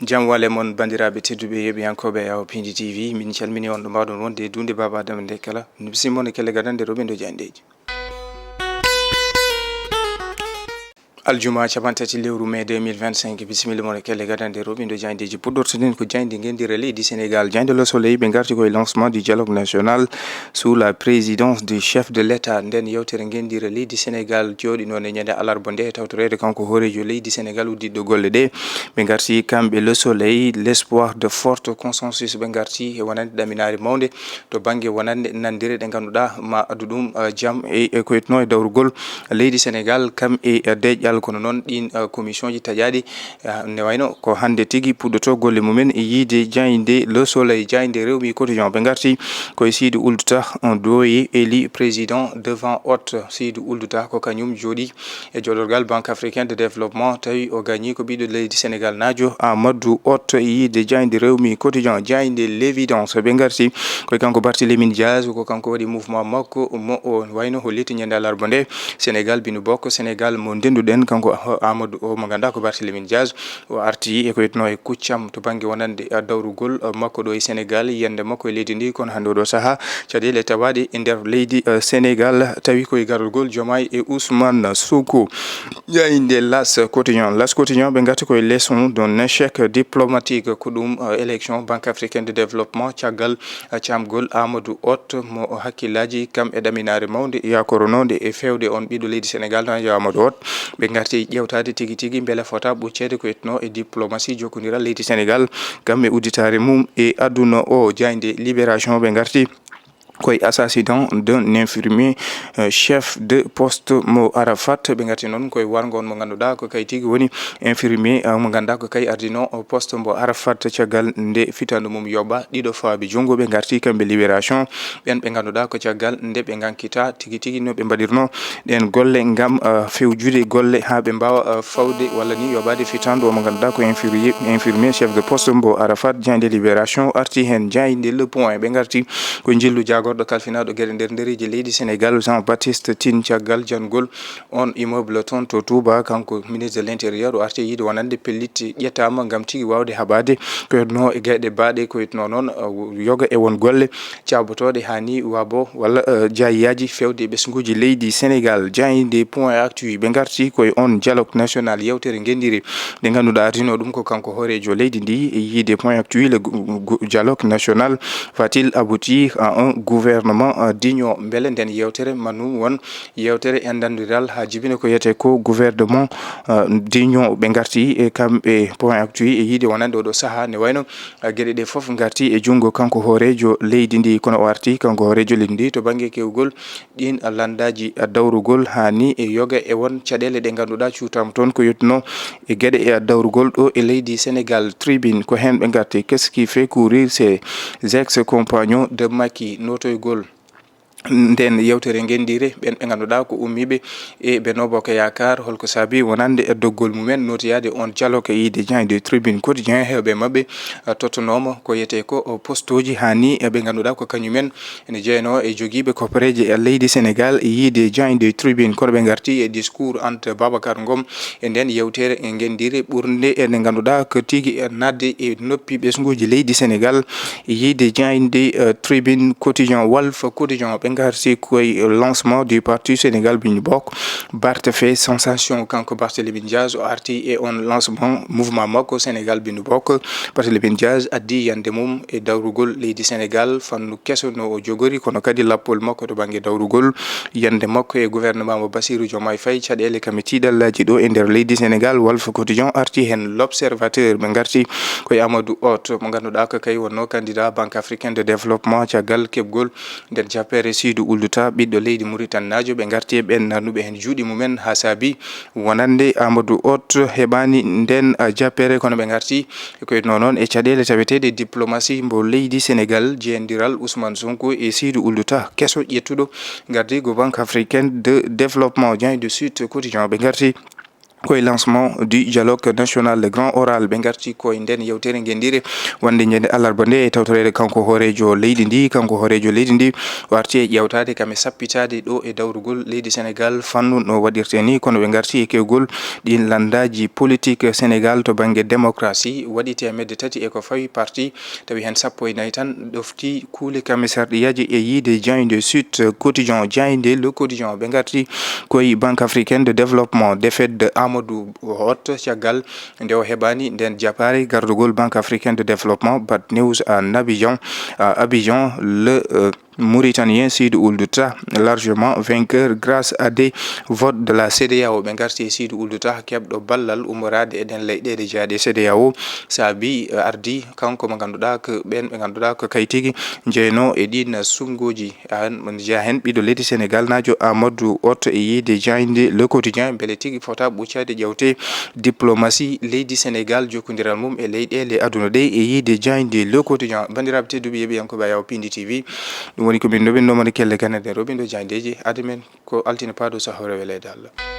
Jam wale mon bandiraɓe tedduɓe yeɓiyankoɓe yawo Pindi TV min calmini on ɗo mbawɗon wonde dunde baba adama nde kala bisimon e kelle gadande roɓe jandeji aljuma capantati lewru mai 2025 bisimilla mon e kelle gadande roɓe jandeji puɗɗortoɗen ko jayde gendira leydi Sénégal jayde Le Soleil ɓe garti koye lancement du dialogue national sous la présidence du chef de l'état nden yewtere gendira leydi Sénégal jooɗi noon e ñande alarba nde tawtorede kanko horejo leydi Sénégal uddiɗo golle ɗe ɓe garti kamɓe Le Soleil l'espoir de forte consensus ɓe garti e wonande ɗaminari mawde to banggue wonande nandire ɗe ganduɗa ma addu ɗum jaam e koyetno e dawrugol leydi Sénégal kam e deƴƴal kono noon ɗin commission ji taƴaɗi ne wayno ko hande tigui puɗɗoto golle mumen e yiide jayde Le Soleil jayde Rewmi Quotidien ɓe garti koye Sidou Ould Tah doye élu président devant hôte Sidou Ould Tah ko kañum jooɗi e joɗorgal Banque africaine de développement tawi o gagni ko ɓiɗɗo leydi Sénégal najo Amadou Hott yiide jayde Rewmi Quotidien jayde L'évidence ɓe garti koye kanko Barthélémy Dias ko kanko waɗi mouvement makko mo o wayno holliti ñande alarba nde Sénégal binu bokko Sénégal mo ndenduɗen kanko Amadou o mo ganduɗa ko Barthélémy Dias o arti e ko yetno e kuccam to banggue wonande dawrugol makko ɗo e Sénégal yiyande makko e leydi ndi kono hande oɗo saaha caɗele tawaɗe e nder leydi Sénégal tawi koye garugol Diomaye et Ousmane Sonko jayde L'As Quotidien ɓe garti koye leçon d'un échec diplomatique ko ɗum élection Banque africaine de développement caggal camgol Amadou Hott mo hakkillaji kam e ɗaminare mawde yakoronode e fewde on ɓiɗɗo leydi Sénégal najo Amadou Hott ɓe garti ƴewtade tigui beele fota ɓuccede ko yetno e diplomatie jokkodiral leydi Sénégal kam e udditare mum e aduna o jayde Libération ɓe garti koye assassinat d'un infirmier chef de poste mo Arafat ɓe garti noon koye wargo on mo ganduɗa ko kay tigui woni infirmier mo ganduɗa ko kay ardino poste mo Arafat caggal nde fitandu mum yoɓa ɗiɗo faabi junggo ɓe garti kamɓe Libération ɓen ɓe ganduɗa ko caggal nde ɓe gankita tigui no ɓe mbaɗirno ɗen golle gam fewjude golle ha ɓe mbawa fawde walla ni yoɓade fitandu mo ganduɗa ko infirmier chef de poste mo Arafat jayde Libération arti hen jayde Le Point ɓe garti ko jillu gorɗo kalfinaɗo gueɗe nder ndereji leydi Sénégal Jean Baptiste Tine caggal jangol on immeuble toon to Touba kanko ministre de l'intérieur o arti yiide wonande pellitte ƴettama gam tigui wawde haɓade ko yetno e gueɗe baɗe ko yetno noon yoga e won golle cabotoɗe hani wabo walla jayiyaji fewde e ɓesguji leydi Sénégal jayde Point Actu ɓe garti koye on dialogue national yewtere gendiri nde ganduɗa ardino ɗum ko kanko horejo leydi ndi e yiide Point Actu le dialogue national va-t-il aboutir à un gouvernement d'union beele nden yewtere manum won yewtere endaniral ha jibine ko yete ko gouvernement d'union ɓe garti e kamɓe Point Actu e yiide wonande oɗo saaha ne wayno gueɗe ɗe foof garti e junggo kanko horejo leydi ndi kono o arti kanko horejo leydi ndi to banggue kewgol ɗin landaji dawrugol hani e yoga e won caɗele ɗe ganduɗa cuutama toon ko yettuno e gueɗe e dawrugol ɗo e leydi Sénégal Tribune ko hen ɓe garti qu'est-ce qui fait courir ses ex-compagnons de Macky notoygol nden yewtere gendire ɓen ɓe ganduɗa ko ummiɓe e Benno Bokk Yakar holko saabi wonande e doggol mumen notoyade on dialogue e yiide jayde Tribune Quotidien hewɓe mabɓe tottanoma ko yete ko postoji hani ɓe ganduɗa ko kañumen ene jeeyano e joguiɓe koppareje e leydi Sénégal e yiide jayde Tribune kono ɓe garti e discours Anta Babacar Ngom e nden yewtere e gendire ɓurde ene ganduɗa ko tigui nadde e noppi ɓesguji leydi Sénégal e yiide jayde Tribune Quotidien Walf Quotidien ɓe garti koye lancement du parti Sénégal binu bokk Barth fait sensation kanko Barthélémy Dias o arti e on lancement mouvement makko Sénégal binu bokk Barthélémy Dias addi yande mum e dawrugol leydi Sénégal fannu kesso no o jogori kono kadi lappol makko to banggue dawrugol yande makko e gouvernement mo Bassirou Diomaye Faye caɗele kam e tiɗallaji ɗo e nder leydi Sénégal Walf Quotidien arti hen L'Observateur ɓe garti koye Amadou Hott mo ganduɗa ko kay wonno candidat Banque africaine de développement caggal kebgol nder jappere Sidou Ould Tah ɓiɗɗo leydi Mauritanie najo ɓe garti ɓen nannuɓe hen juuɗe mumen ha saabi wonande Amadou Hott heɓani nden jappere kono ɓe garti ko yetno noon e caɗele tawetede diplomatie mbo leydi Sénégal jeyandiral Ousmane Sonko e Sidou Ould Tah kesso ƴettuɗo gardi go Banque africaine de développement jayde Sud Quotidien ɓe garti koye lancement du dialogue national le grand oral ɓe garti koye nden yewtere gendire wonde ñande alarba nde e tawtorede kanko horejo leydi ndi warti e ƴewtade kam e sappitade ɗo e dawrugol leydi Sénégal fannu no waɗirte ni kono ɓe garti e kewgol ɗin landaji politique Sénégal to banggue démocratie waɗi temedde tati e ko fawi parti tawi hen 14 tan ɗofti kuule commissariaji e yiide Diagne Sud Quotidien Diagne le Quotidien ɓe garti koye Banque africaine de développement défaite de Amadou Hott caggal nde o heɓani nden japare gardugol Banque africaine de développement Bad News à Abidjan le Mauritanien Seydou Ould Tah largement vainqueur grâce à des votes de la CEDEAO ɓe garti e Seydou Ould Tah keɓɗo ballal ummorade eɗen leyɗele jaaɗe CEDEAO saabi ardi kanko mo ganduɗa ko ɓen ɓe ganduɗa ko kay tigui jeeyno e ɗin sumgoji jeeya hen ɓiɗo leydi Sénégal najo Amadou Hott e yiide Diagne le Quotidien beele tigui fota ɓuccade ƴewte diplomatie leydi Sénégal jokkodiral mum e leyɗele aduna ɗe e yiide Diagne le Quotidien. Bandiraɓe tedduɓe yeeɓiyankoɓe Ayaw Pindi TV ɗum woni ko min ɗo ɓen ɗomani kelle ganande roɓe ɗo Diagne deji adamen ko altine paɗo sahore welede Allah.